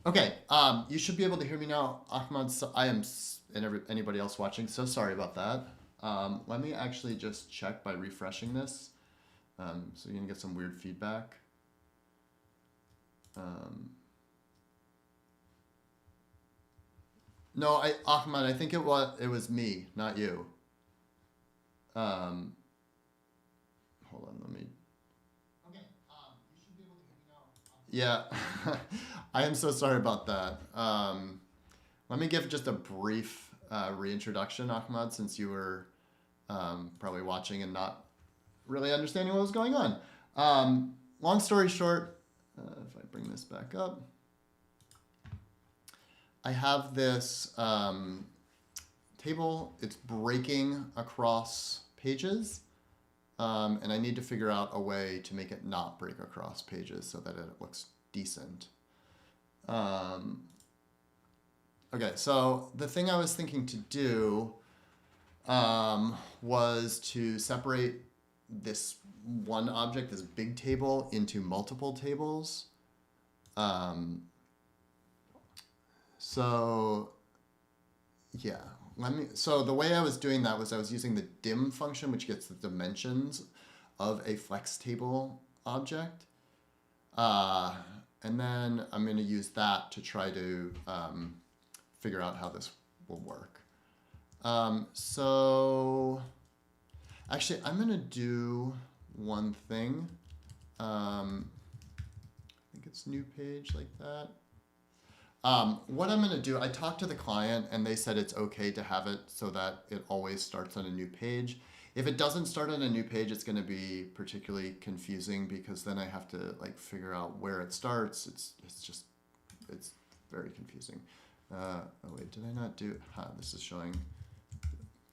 Okay, you should be able to hear me now, Ahmad. So and anybody else watching, so sorry about that. Let me actually just check by refreshing this, so you're gonna get some weird feedback. No, Ahmad, I think it was me, not you. Um, Hold on, let me. Okay, you should be able to hear me now. Yeah, I am so sorry about that. Let me give just a brief reintroduction, Ahmad, since you were probably watching and not really understanding what was going on. Long story short, if I bring this back up, I have this table. It's breaking across pages, and I need to figure out a way to make it not break across pages so that it looks decent. Okay, so the thing I was thinking to do was to separate this one object, this big table, into multiple tables. So yeah, so the way I was doing that was I was using the dim function, which gets the dimensions of a flex table object. And then I'm going to use that to try to figure out how this will work. So actually, I'm going to do one thing. I think it's new page like that. What I'm going to do, I talked to the client and they said it's okay to have it so that it always starts on a new page. If it doesn't start on a new page, it's going to be particularly confusing because then I have to like figure out where it starts. It's very confusing. Oh wait, did I not do? This is showing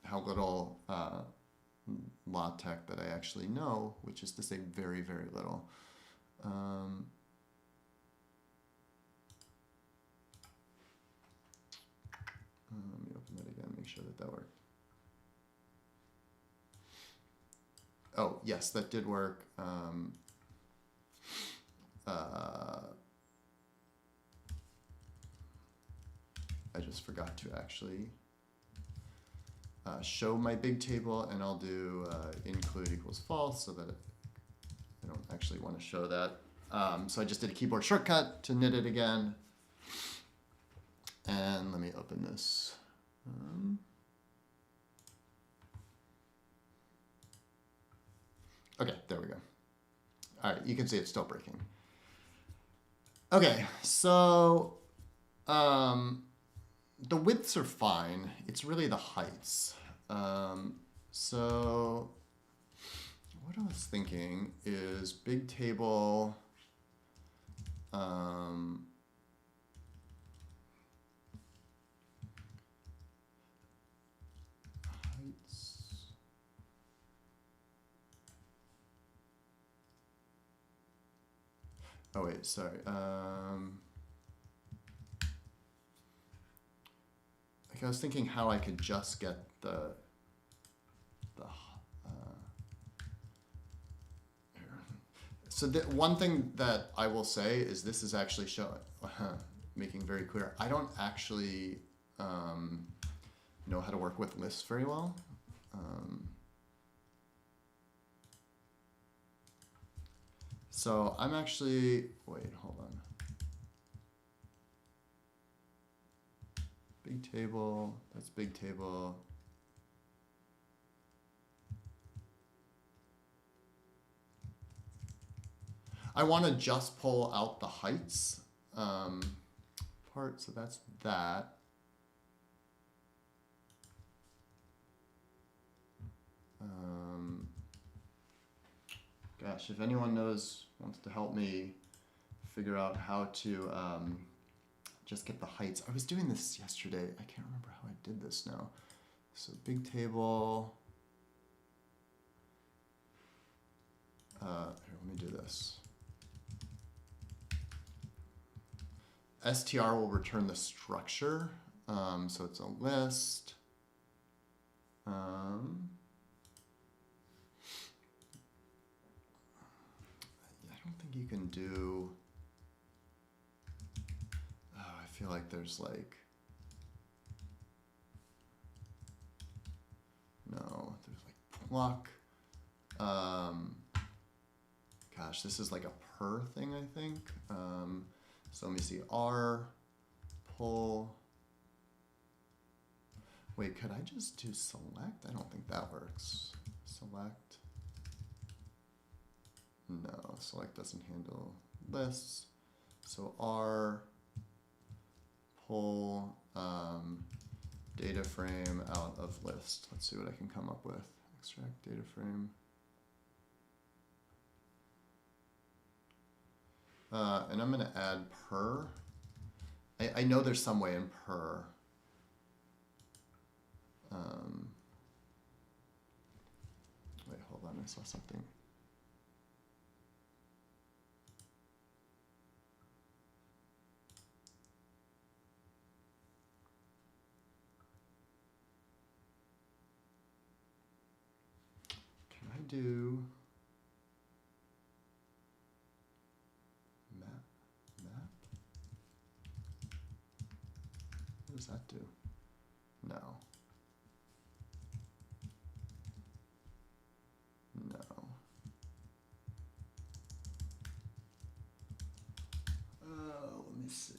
how little LaTeX that I actually know, which is to say very, very little. Let me open that again, make sure that worked. Oh, yes, that did work. I just forgot to actually show my big table, and I'll do include equals false so that I don't actually want to show that. So I just did a keyboard shortcut to knit it again. And let me open this. Okay, there we go. All right, you can see it's still breaking. Okay, so the widths are fine. It's really the heights. So what I was thinking is big table. Oh wait, sorry. Like I was thinking how I could just get the so one thing that I will say is this is actually showing, making very clear. I don't actually know how to work with lists very well. So I'm actually, wait, hold on. Big table, that's big table. I want to just pull out the heights part, so that's that. Gosh, if anyone wants to help me figure out how to just get the heights. I was doing this yesterday. I can't remember how I did this now. So big table. Here, let me do this. str will return the structure. So it's a list. I don't think you can do, feel like there's like, no, there's like pluck. Gosh, this is like a per thing, I think. So let me see, R, pull. Wait, could I just do select? I don't think that works. Select. No, select doesn't handle lists. So R, pull data frame out of list. Let's see what I can come up with. Extract data frame. And I'm going to add per. I know there's some way in per. Wait, hold on, I saw something. Can I do map? What does that do? No. No. Let me see.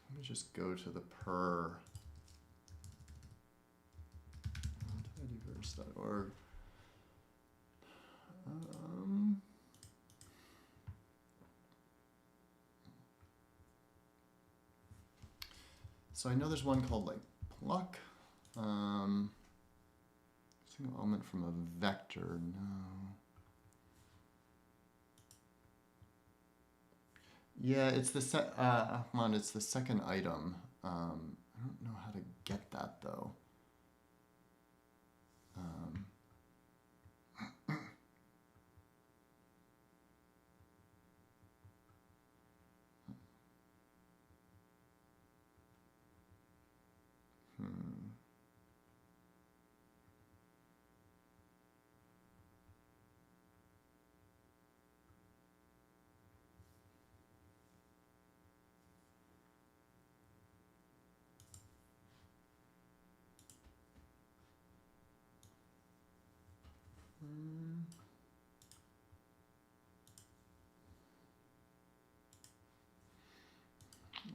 Let me just go to the per tidyverse.org. So I know there's one called like pluck. Single element from a vector. No. Yeah, it's the it's the second item. I don't know how to get that though.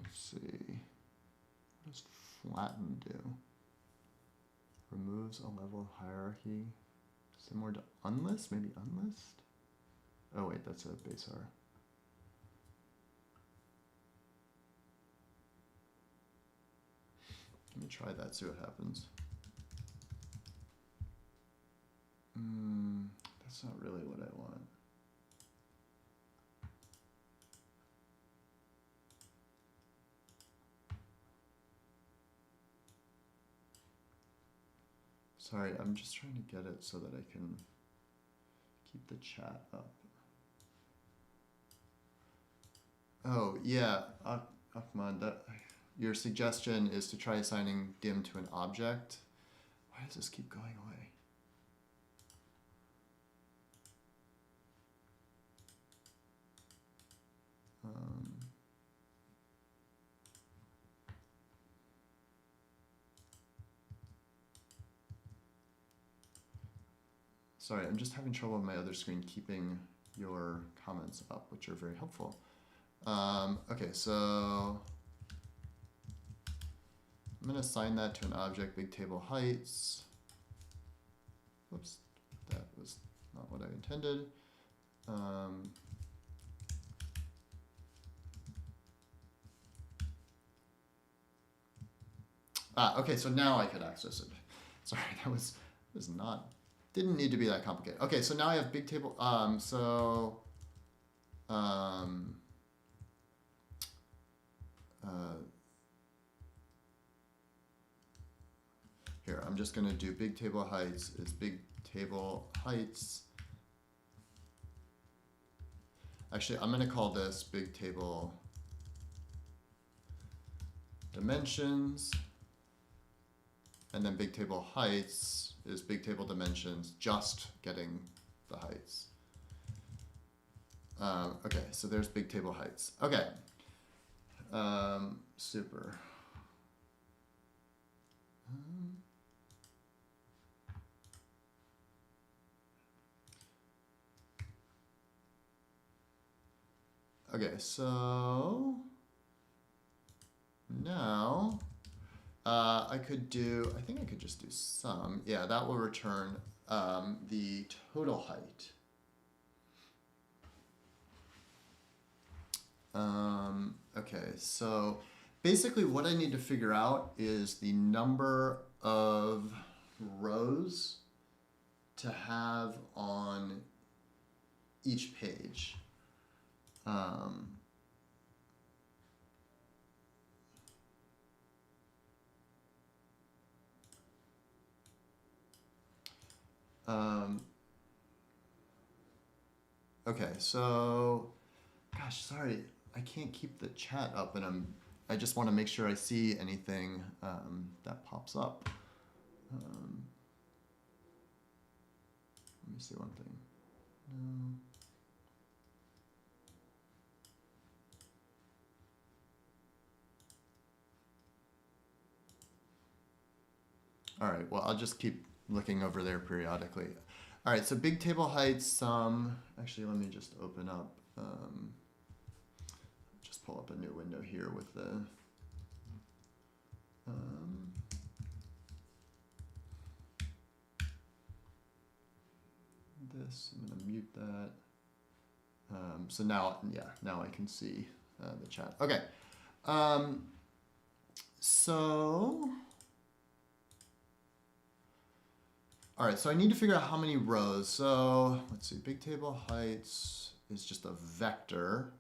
Let's see. What does flatten do? Removes a level of hierarchy. Similar to unlist? Maybe unlist? Oh wait, that's a base R. Let me try that, see what happens. That's not really what I want. Sorry, I'm just trying to get it so that I can keep the chat up. Oh, yeah, Ahmad, your suggestion is to try assigning dim to an object. Why does this keep going away? Sorry, I'm just having trouble on my other screen keeping your comments up, which are very helpful. Okay, so I'm going to assign that to an object, big table heights. Whoops, that was not what I intended. Okay, so now I could access it. Sorry, that was not, didn't need to be that complicated. Okay, so now I have big table, here, I'm just gonna do big table heights is big table heights. Actually, I'm gonna call this big table dimensions. And then big table heights is big table dimensions, just getting the heights. Okay, so there's big table heights. Okay, super. Okay, so now I think I could just do sum. Yeah, that will return the total height. Okay, so basically what I need to figure out is the number of rows to have on each page. Okay, so, gosh, sorry, I can't keep the chat up, and I just want to make sure I see anything that pops up. Let me see one thing. No. All right, well, I'll just keep looking over there periodically. All right, so big table heights, sum. Actually, let me just open up, just pull up a new window here with the, this, I'm gonna mute that. So now, yeah, now I can see the chat. Okay, so, all right, so I need to figure out how many rows. So let's see, big table heights is just a vector.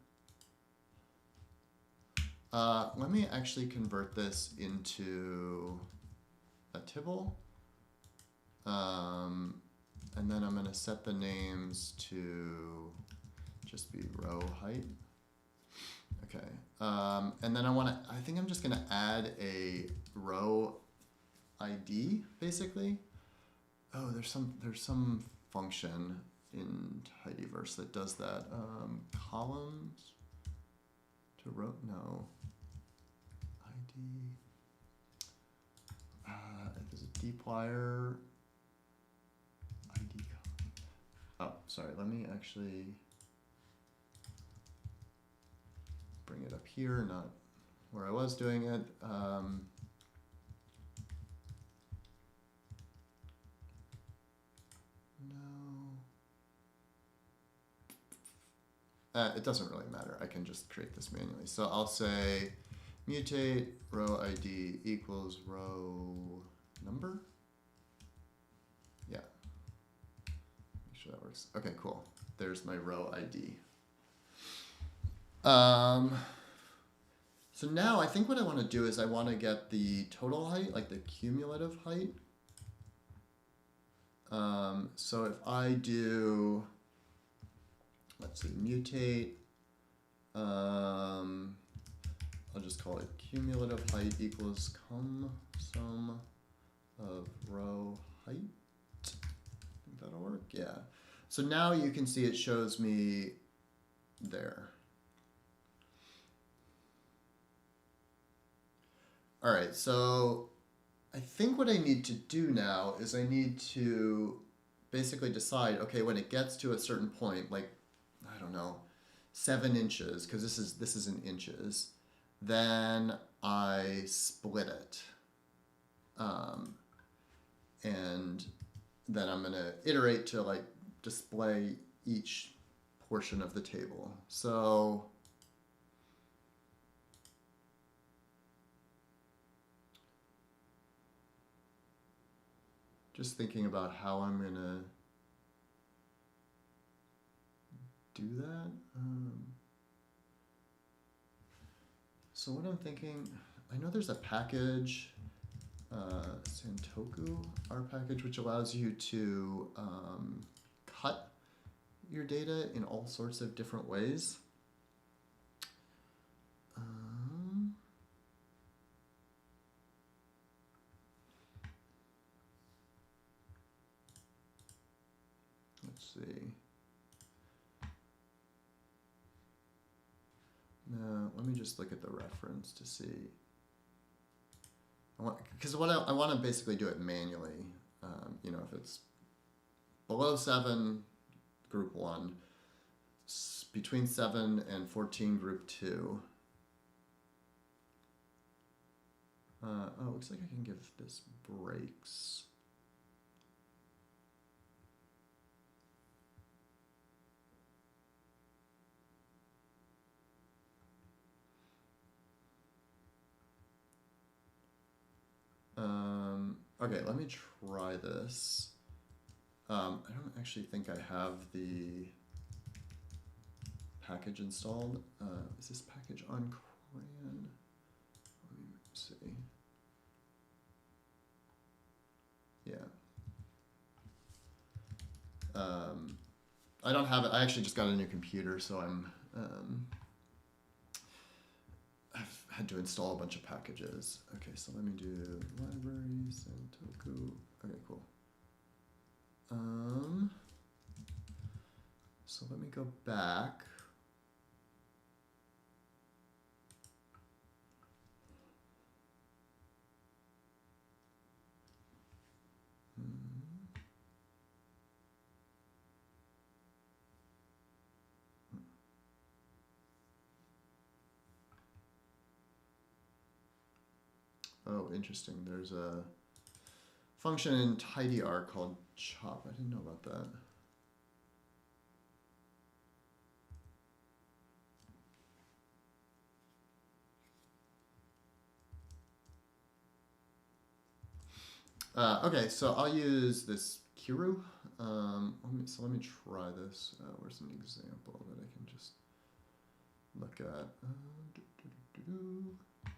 Let me actually convert this into a tibble. And then I'm going to set the names to just be row height. Okay. And then I think I'm just going to add a row ID basically. Oh, there's some function in tidyverse that does that. Columns to row, no. ID. There's a dplyr. ID. Oh, sorry. Let me actually bring it up here, not where I was doing it. It doesn't really matter. I can just create this manually. So I'll say mutate row ID equals row number. Yeah. Make sure that works. Okay, cool. There's my row ID. So now I think what I want to do is I want to get the total height, like the cumulative height. So if I do, let's see, mutate, I'll just call it cumulative height equals sum of row height. I think that'll work, yeah. So now you can see it shows me there. All right, so I think what I need to do now is I need to basically decide, okay, when it gets to a certain point, like, I don't know, 7 inches, because this is in inches, then I split it. And then I'm gonna iterate to like display each portion of the table. So just thinking about how I'm gonna do that. So what I'm thinking, I know there's a package, Santoku, our package, which allows you to cut your data in all sorts of different ways. let's see. No, let me just look at the reference to see. Because I want to basically do it manually. You know, if it's below 7, group 1, between 7 and 14, group 2. Oh, it looks like I can give this breaks. Okay, let me try this. I don't actually think I have the package installed. Is this package on cran? Let me see. Yeah. I don't have it. I actually just got a new computer, so I've had to install a bunch of packages. Okay, so let me do library, Sentoku. Okay, cool. So let me go back. Oh, interesting. There's a function in tidyr called chop. I didn't know about that. Okay, so I'll use this Kiru. So let me try this. Where's an example that I can just look at?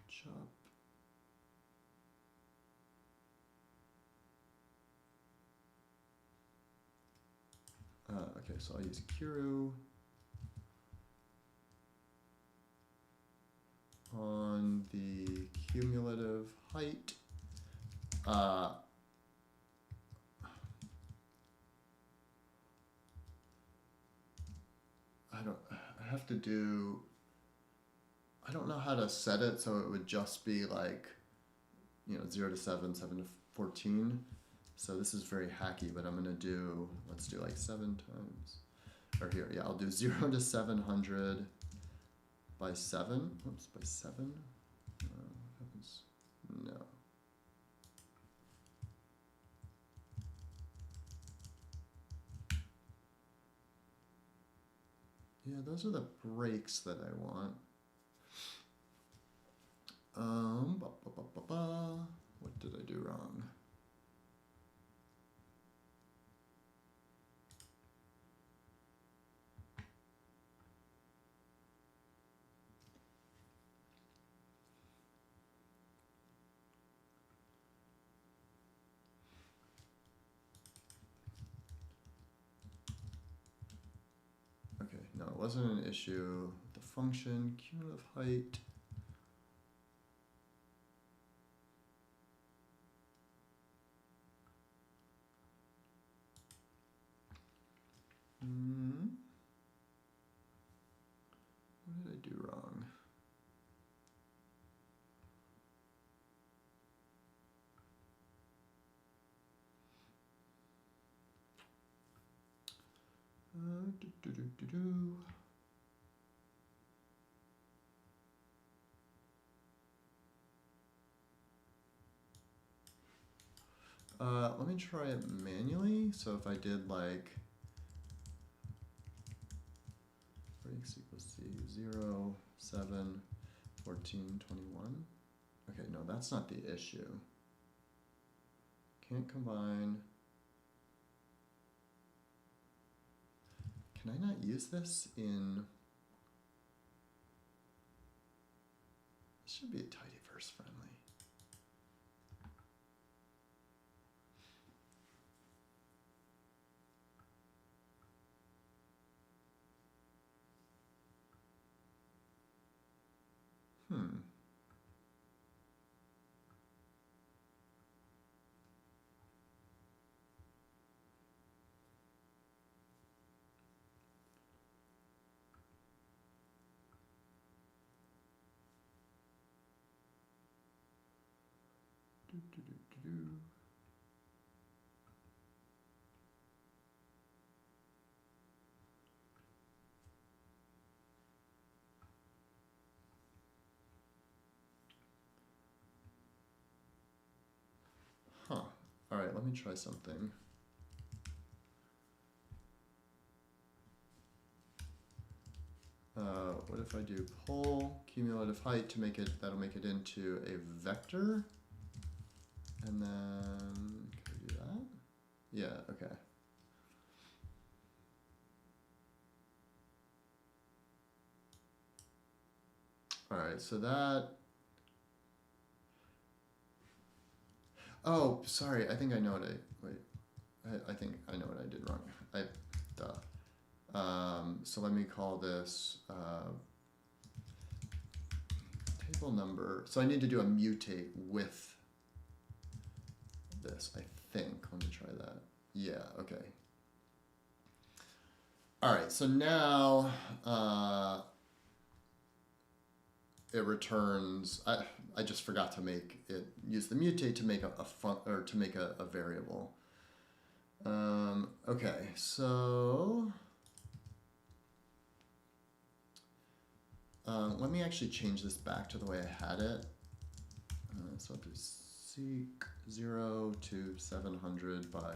Chop. Okay, so I'll use Kiru on the cumulative height. I don't know how to set it, so it would just be like, 0 to 7, 7 to 14. So this is very hacky, but I'm gonna do, let's do like 7 times, or here, yeah, I'll do 0 to 700 by 7. Oops, by 7. What happens? No. Yeah, those are the breaks that I want. What did I do wrong? Okay, no, it wasn't an issue. The function, cumulative height. What did I do wrong? Let me try it manually. So if I did like breaks equals C, 0, 7, 14, 21. Okay, no, that's not the issue. Can't combine. Can I not use this in? This should be a tidyverse friendly. let me try something. What if I do pull cumulative height to make it, that'll make it into a vector. And then, can I do that? Yeah, okay. All right, so that, oh, sorry, I think I know what I think I know what I did wrong. So let me call this table number. So I need to do a mutate with this, I think. Let me try that. Yeah, okay. All right, so now it returns, I just forgot to make it, use the mutate to make a variable. Okay, so let me actually change this back to the way I had it. So I'll do seek 0 to 700 by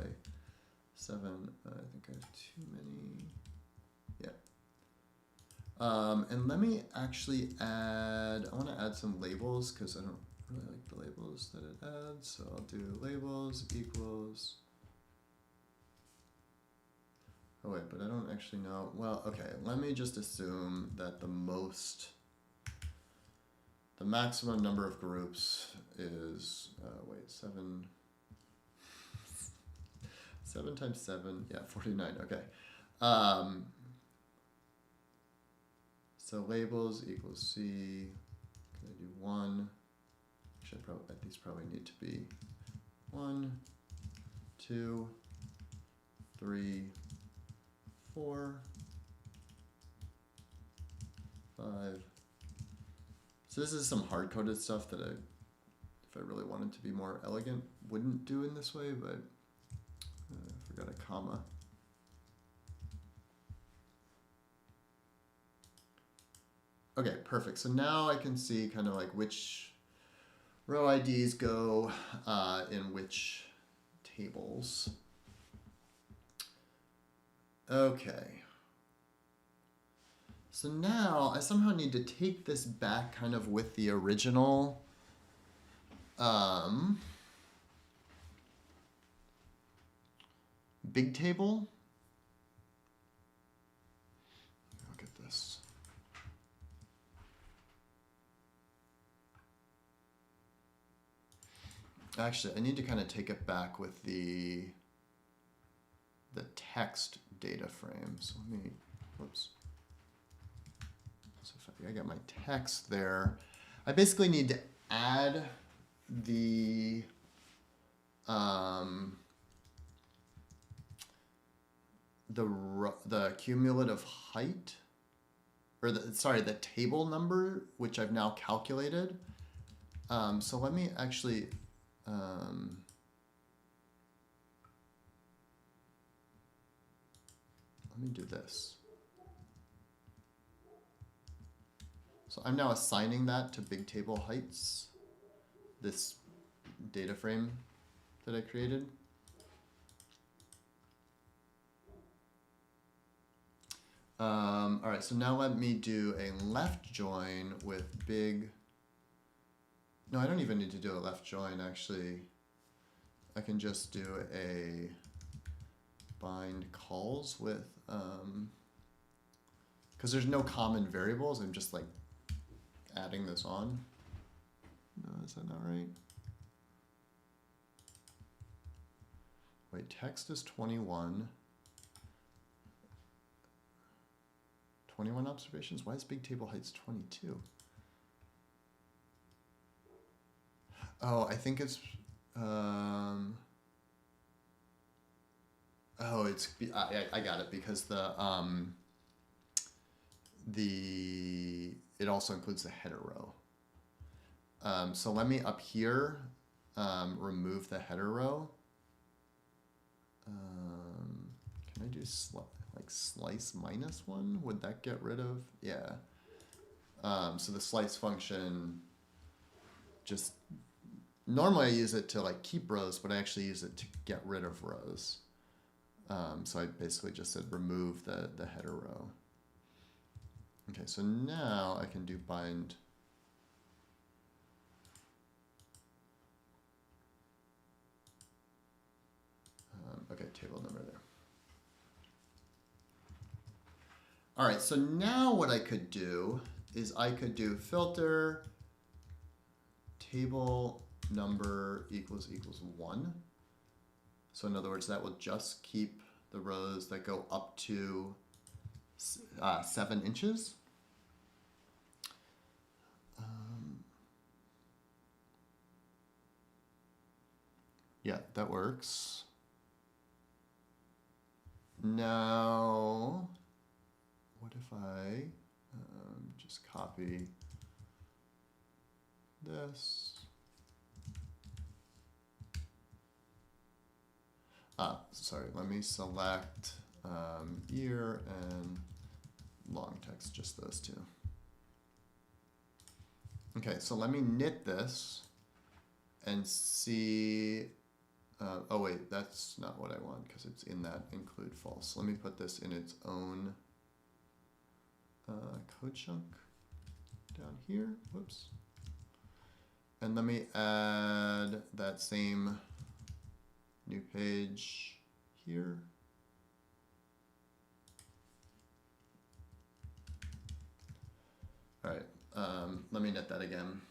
7. I think I have too many. Yeah. And let me actually add, I want to add some labels because I don't really like the labels that it adds. So I'll do labels equals. Oh wait, but I don't actually know. Well, okay, let me just assume that the maximum number of groups is, wait, 7 times 7, yeah, 49, okay. So labels equals C, can I do 1? These probably need to be 1, 2, 3, 4, 5. So this is some hard-coded stuff that if I really wanted to be more elegant, wouldn't do in this way, but I forgot a comma. Okay, perfect. So now I can see kind of like which row IDs go in which tables. Okay. So now I somehow need to take this back kind of with the original big table. Look at this. Actually, I need to kind of take it back with the text data frame. So let me, whoops. So if I got my text there, I basically need to add the cumulative height, or the table number, which I've now calculated. So let me actually let me do this. So I'm now assigning that to big table heights, this data frame that I created. All right, so now let me do a left join with big. No, I don't even need to do a left join, actually. I can just do a bind calls with, because there's no common variables, I'm just like adding this on. No, is that not right? Wait, text is 21. 21 observations? Why is big table heights 22? Oh, I think it's, oh, it's, I got it, because it also includes the header row. So let me up here remove the header row. Can I do slice -1? Would that get rid of? Yeah. So the slice function just normally I use it to like keep rows, but I actually use it to get rid of rows. So I basically just said remove the header row. Okay, so now I can do bind. Okay, table number there. All right, so now what I could do is I could do filter table number equals 1. So in other words, that will just keep the rows that go up to 7 inches. Yeah, that works. Now, what if I just copy this? Sorry, let me select year and long text, just those two. Okay, so let me knit this and see. Oh wait, that's not what I want because it's in that include false. Let me put this in its own code chunk down here. Whoops. And let me add that same new page here. All right, let me knit that again.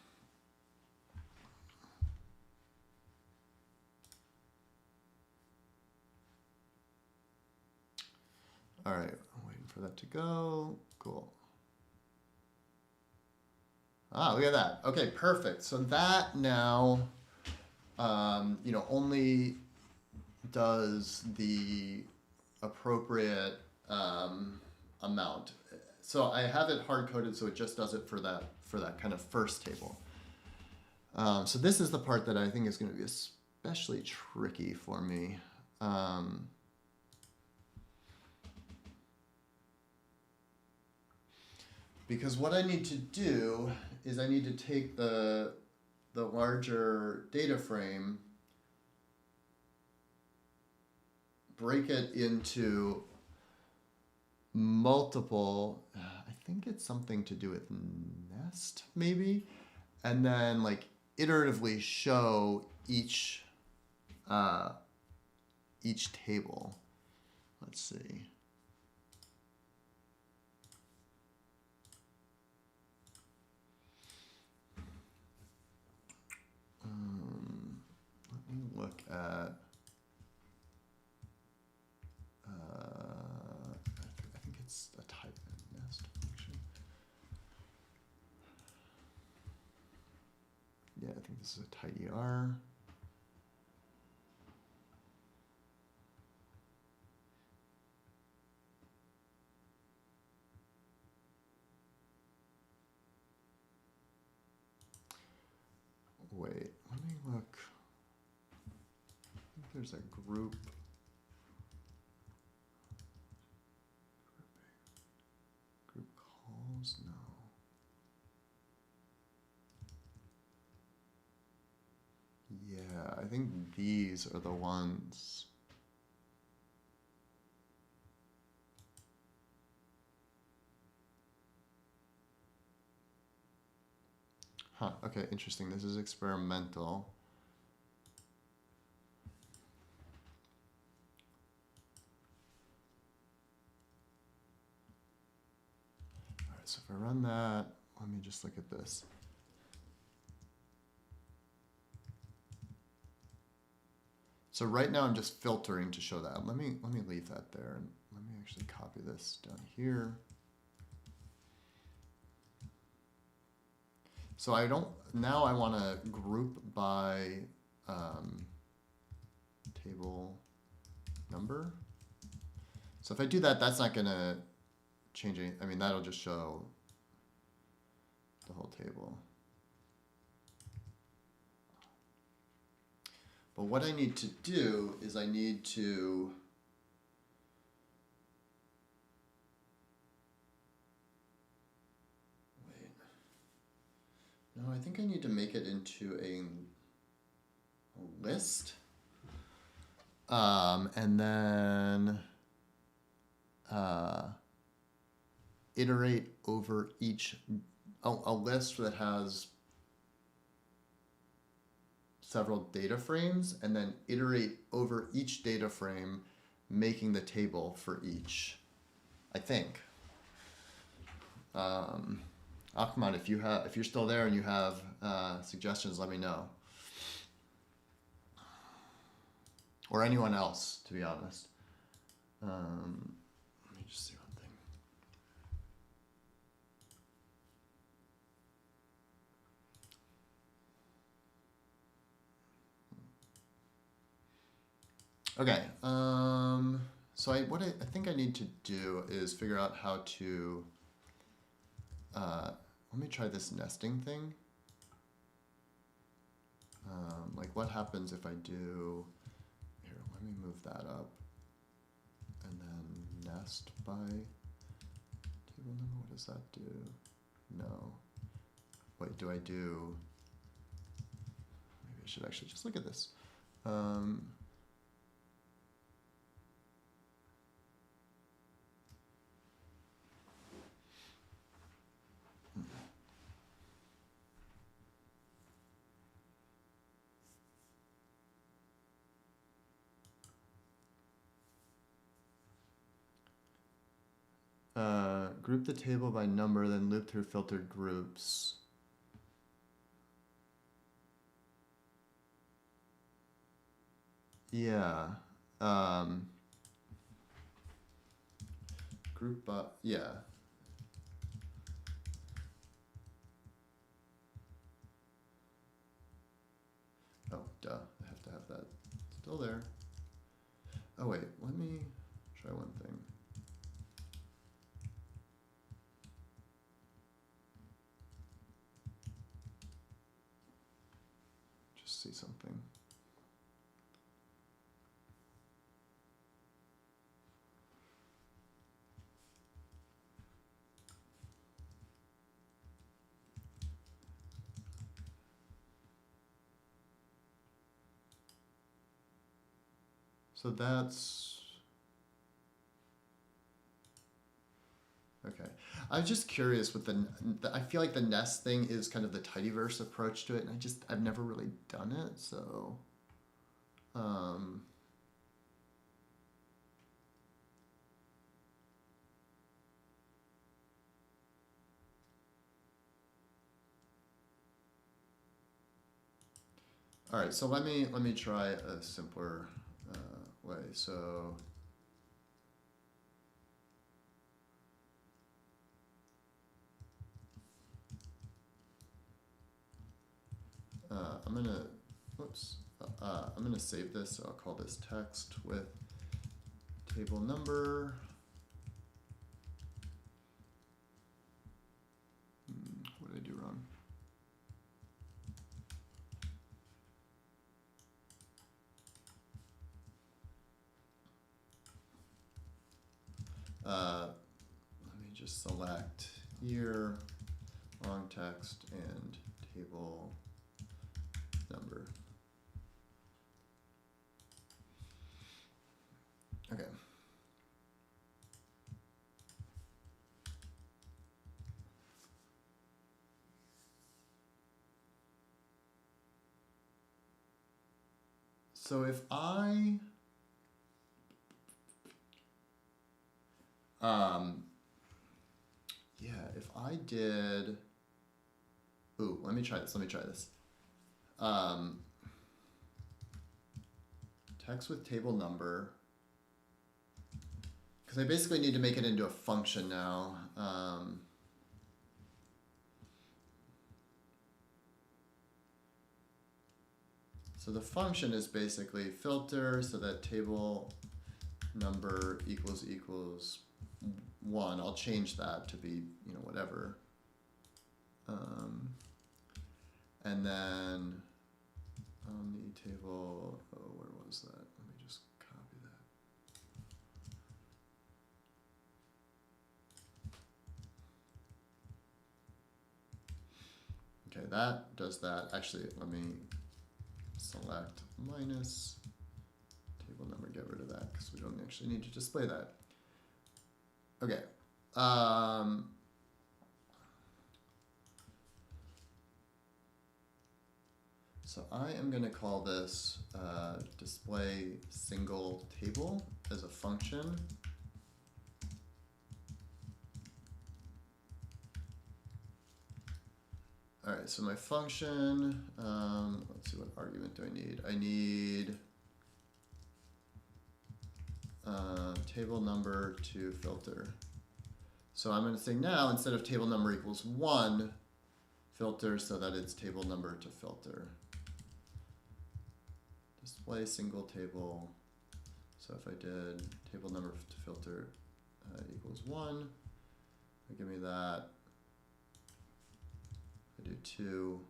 All right, I'm waiting for that to go. Cool. Ah, look at that. Okay, perfect. So that now, you know, only does the appropriate amount. So I have it hard coded, so it just does it for that kind of first table. So this is the part that I think is going to be especially tricky for me. Because what I need to do is I need to take the larger data frame, break it into multiple, I think it's something to do with nest maybe, and then like iteratively show each table. Let's see. Let me look at, I think it's a type nest function. Yeah, I think this is a tidyr. Wait, let me look. I think there's a group. Group calls? No. Yeah, I think these are the ones. Huh, okay, interesting. This is experimental. All right, so if I run that, let me just look at this. So right now I'm just filtering to show that. Let me leave that there and let me actually copy this down here. So I don't, now I want to group by table number. So if I do that, that's not going to change any, I mean, that'll just show the whole table. But what I need to do is I need to wait. No, I think I need to make it into a list. And then iterate over each, a list that has several data frames, and then iterate over each data frame, making the table for each, I think. Ahmad, if you're still there and you have suggestions, let me know. Or anyone else, to be honest. Let me just see one thing. Okay. So what I think I need to do is figure out how to. Let me try this nesting thing. Like what happens if I do. Here, let me move that up. And then nest by table number. What does that do? No. Wait, do I do? Maybe I should actually just look at this. Group the table by number, then loop through filtered groups. Yeah. Group by, yeah. Oh, duh. I have to have that still there. Oh, wait. Let me try one thing. Just see something. So that's, okay. I was just curious with I feel like the nest thing is kind of the tidyverse approach to it, and I've never really done it, so. All right, so let me try a simpler way. So I'm gonna, whoops, I'm gonna save this. So I'll call this text with table number. What did I do wrong? Let me just select year, long text, and table number. Okay. So if I yeah, if I did, ooh, let me try this. Text with table number, because I basically need to make it into a function now. So the function is basically filter so that table number equals 1. I'll change that to be, whatever. And then on the table, oh, where was that? Let me just copy that. Okay, that does that. Actually, let me select minus table number, get rid of that because we don't actually need to display that. Okay. So I am going to call this display single table as a function. All right, so my function, let's see, what argument do I need? I need table number to filter. So I'm going to say now, instead of table number equals 1, filter so that it's table number to filter. Display single table. So if I did table number to filter equals 1, it'll give me that. I do 2.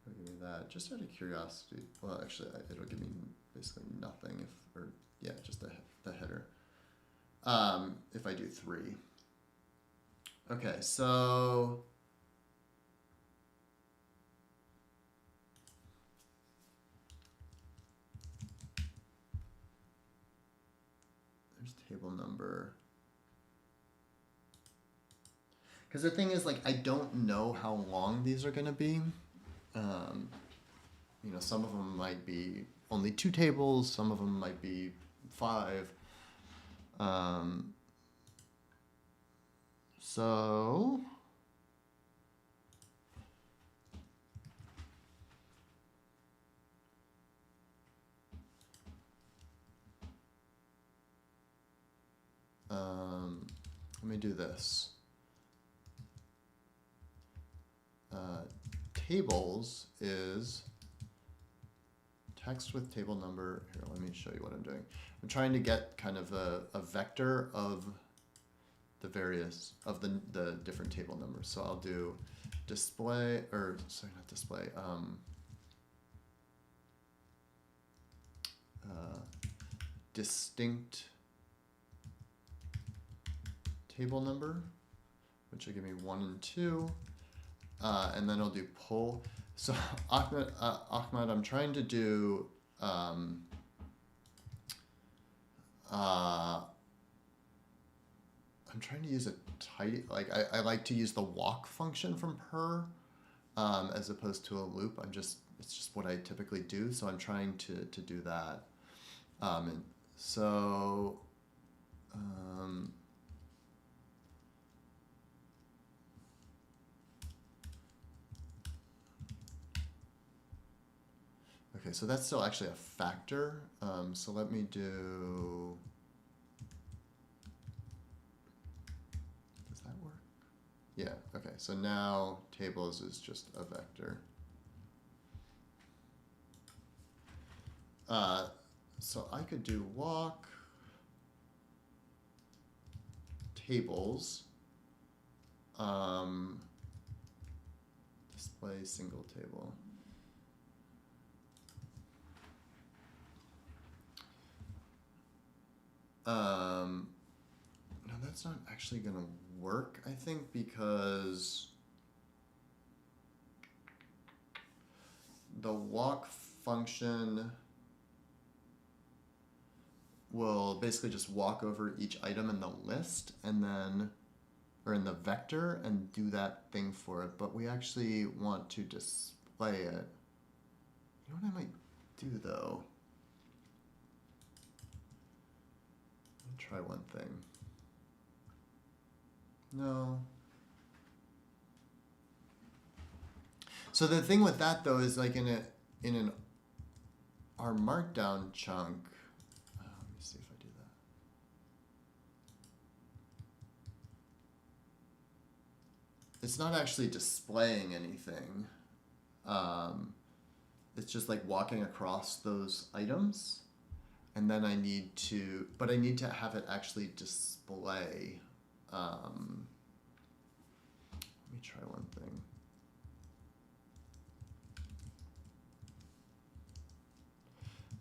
It'll give me that. Just out of curiosity. Well, actually, it'll give me basically nothing if, or yeah, just the header. If I do 3. Okay, so there's table number. Because the thing is, like, I don't know how long these are going to be. You know, some of them might be only 2 tables, some of them might be 5. So let me do this. Tables is text with table number. Here, let me show you what I'm doing. I'm trying to get kind of a vector of the various, of the different table numbers. So I'll do display, or sorry, not display, distinct table number, which will give me 1 and 2. And then I'll do pull. So Ahmed, I'm trying to do I'm trying to use a tidy, like I like to use the walk function from per as opposed to a loop. It's just what I typically do. So I'm trying to do that. And so okay, so that's still actually a factor. So let me do, does that work? Yeah, okay, so now tables is just a vector. So I could do walk tables, display single table. No, that's not actually going to work, I think, because the walk function will basically just walk over each item in the list and then, or in the vector, and do that thing for it. But we actually want to display it. You know what I might do though? Try one thing. No. So the thing with that though is, like, in our Markdown chunk. Let me see if I do that. It's not actually displaying anything. It's just like walking across those items. And then I need to have it actually display. Let me try one thing.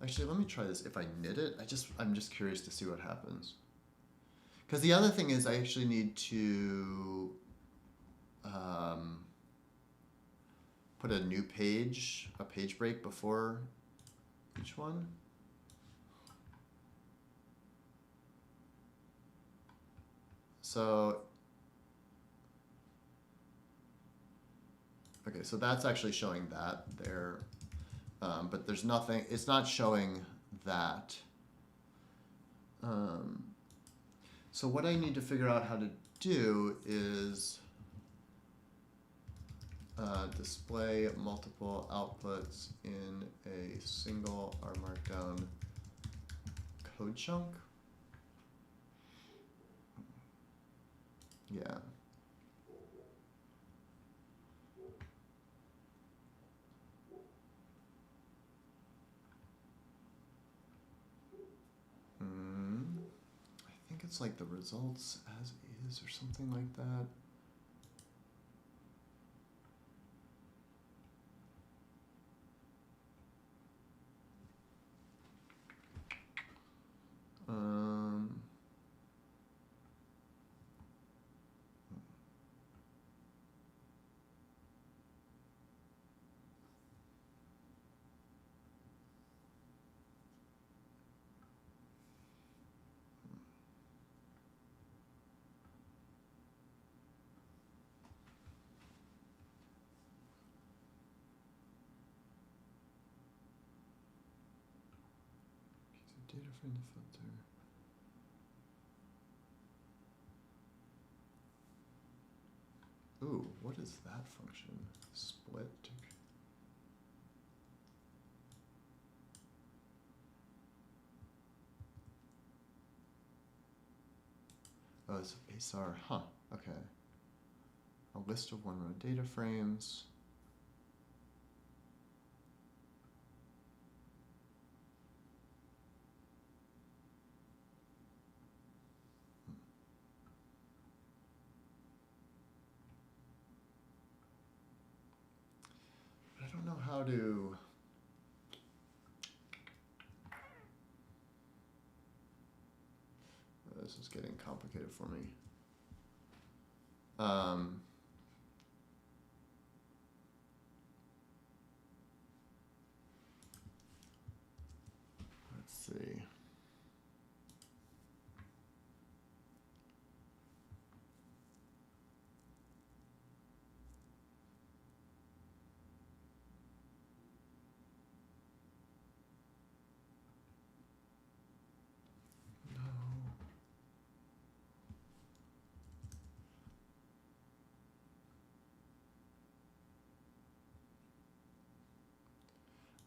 Actually, let me try this. If I knit it, I'm just curious to see what happens. Because the other thing is I actually need to put a new page, a page break before each one. So, okay, so that's actually showing that there, but there's nothing, it's not showing that. So what I need to figure out how to do is display multiple outputs in a single R Markdown code chunk. Yeah. I think it's like the results as is or something like that. Data frame filter. Ooh, what is that function? Split. Oh, it's a base R. Huh. Okay. A list of one-row data frames. But I don't know how to. This is getting complicated for me. Let's see.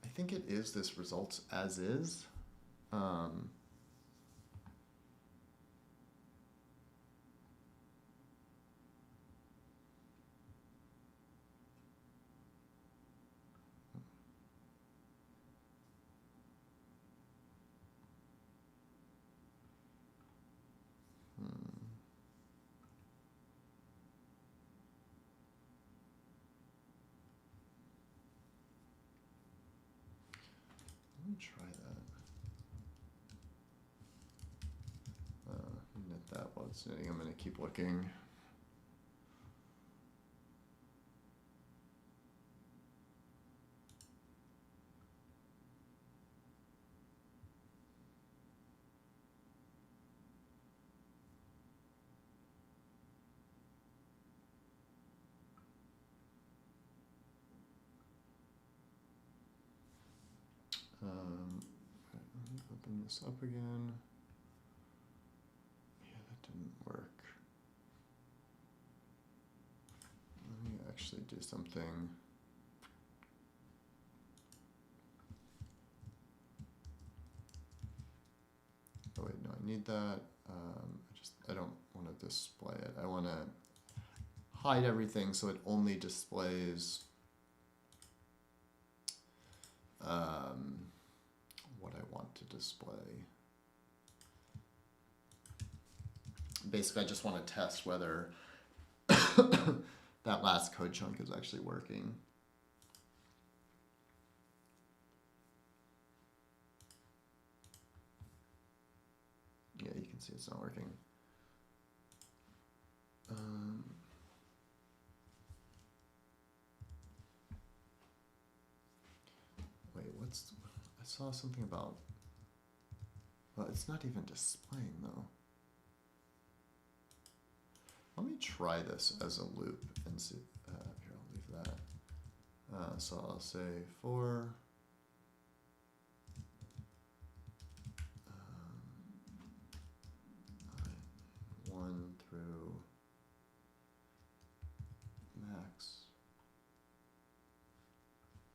I think it is this results as is. Let me try that. Knit that while it's knitting. I'm going to keep looking. Let me open this up again. Yeah, that didn't work. Let me actually do something. Oh wait, no, I need that. I don't want to display it. I want to hide everything so it only displays what I want to display. Basically, I just want to test whether that last code chunk is actually working. Yeah, you can see it's not working. I saw something about, well, it's not even displaying though. Let me try this as a loop and see, here, I'll leave that. So I'll say for, 1 through max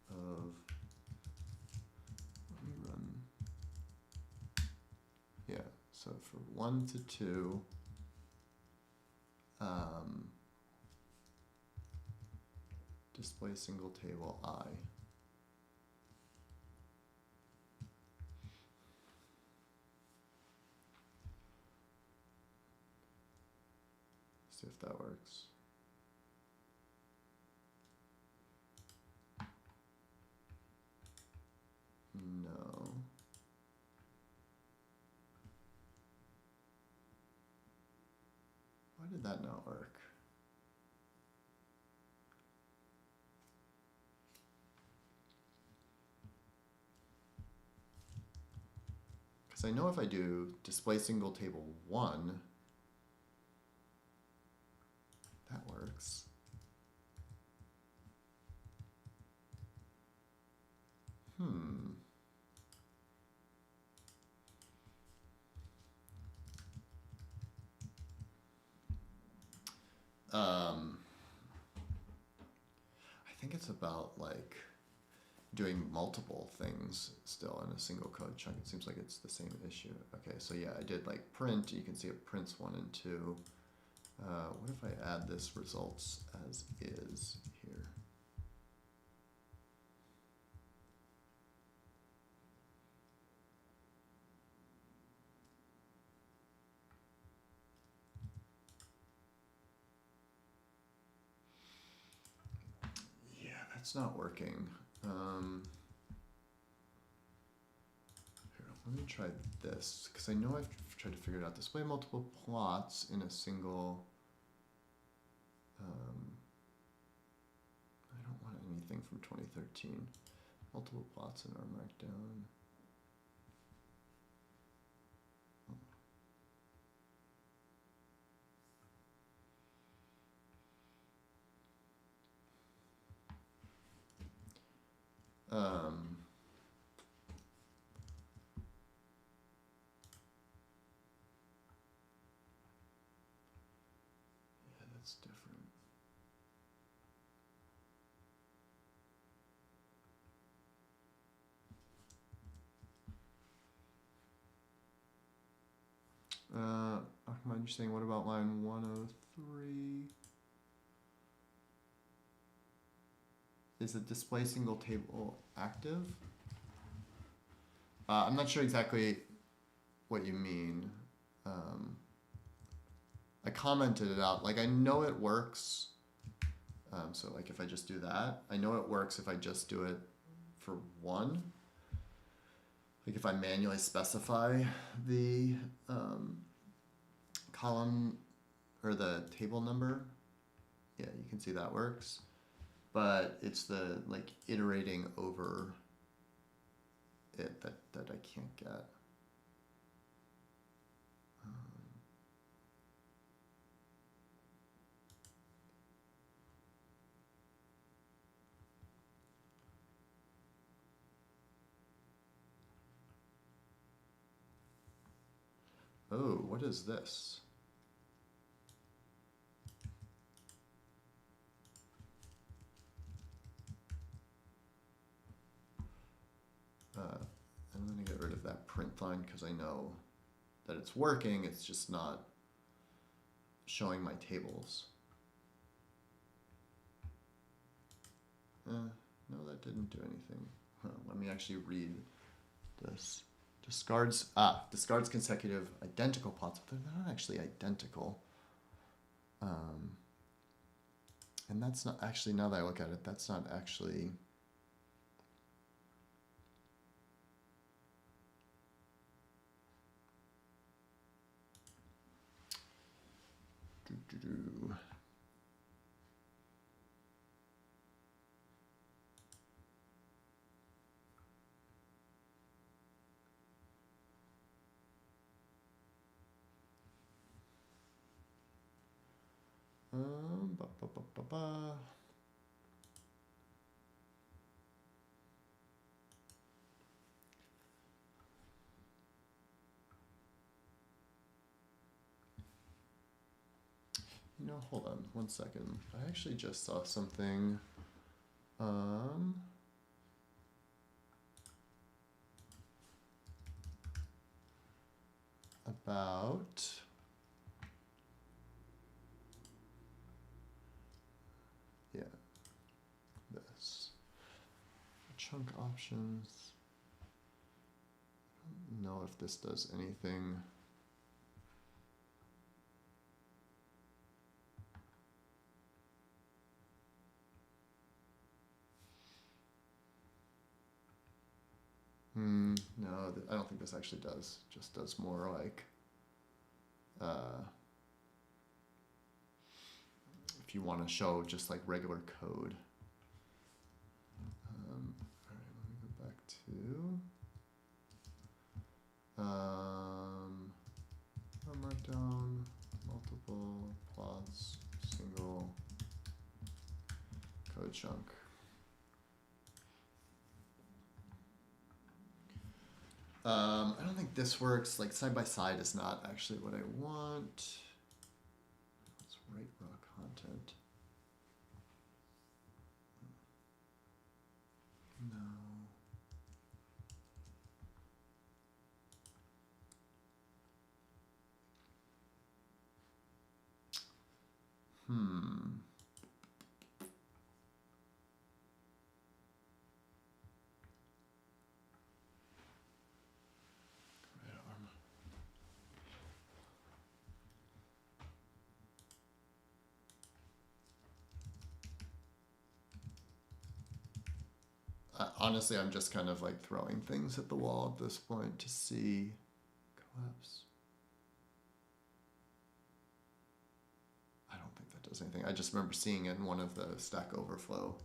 of, let me run, yeah, so for 1 to 2, display single table I. See if that works. No. Why did that not work? Because I know if I do display single table 1, that works. I think it's about like doing multiple things still in a single code chunk. It seems like it's the same issue. Okay, so yeah, I did like print. You can see it prints 1 and 2. What if I add this results as is here? Yeah, that's not working. Here, let me try this, because I know I've tried to figure it out. Display multiple plots in a single. I don't want anything from 2013. Multiple plots in our Markdown. Yeah, that's different. Ahmad, you're saying what about line 103? Is it display single table active? I'm not sure exactly what you mean. I commented it out. Like, I know it works. So like if I just do that, I know it works if I just do it for 1. Like if I manually specify the column or the table number, yeah, you can see that works. But it's the like iterating over it that I can't get. Oh, what is this? I'm going to get rid of that print line because I know that it's working. It's just not showing my tables. No, that didn't do anything. Let me actually read this. Discards consecutive identical plots, but they're not actually identical. And that's not actually, now that I look at it, that's not actually. Ba, ba, ba, ba, ba. You know, hold on one second. I actually just saw something. About this chunk options. I don't know if this does anything. No, I don't think this actually does. Just does more like if you want to show just like regular code. All right, let me go back to Markdown, multiple plots, single code chunk. I don't think this works. Like side by side is not actually what I want. Let's write raw content. No. Honestly, I'm just kind of like throwing things at the wall at this point to see collapse. I don't think that does anything. I just remember seeing it in one of the Stack Overflow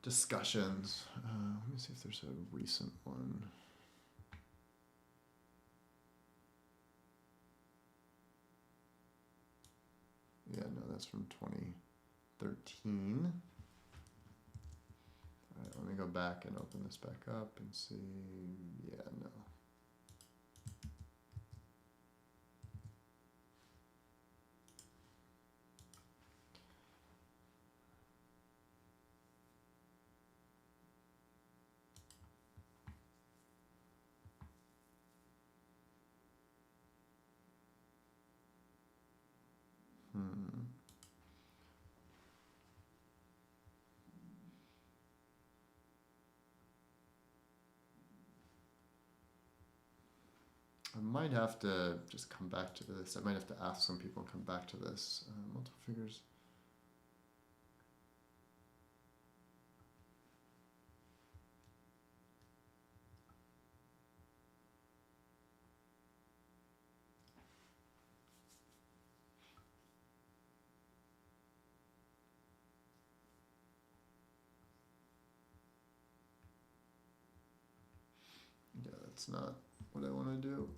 discussions. Let me see if there's a recent one. Yeah, no, that's from 2013. All right, let me go back and open this back up and see. Yeah, no. I might have to just come back to this. I might have to ask some people and come back to this. Multiple figures. Yeah, that's not what I want to do.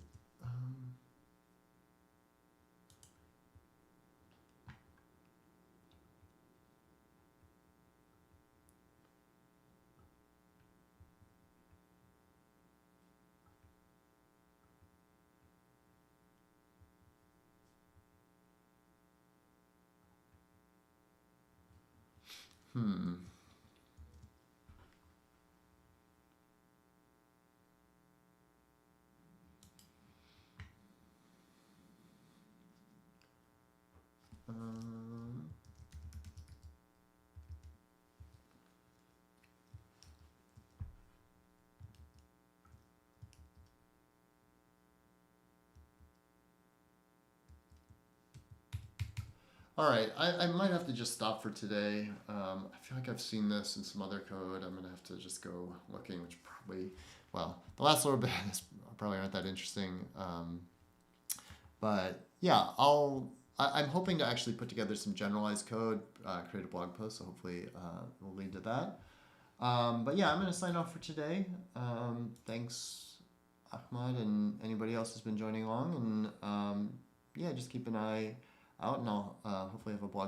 All right, I might have to just stop for today. I feel like I've seen this in some other code. I'm gonna have to just go looking, which probably, well, the last little bit is probably aren't that interesting. But yeah, I'm hoping to actually put together some generalized code, create a blog post, so hopefully it will lead to that. But yeah, I'm gonna sign off for today. Thanks Ahmad and anybody else has been joining along. And yeah, just keep an eye out, and I'll hopefully have a blog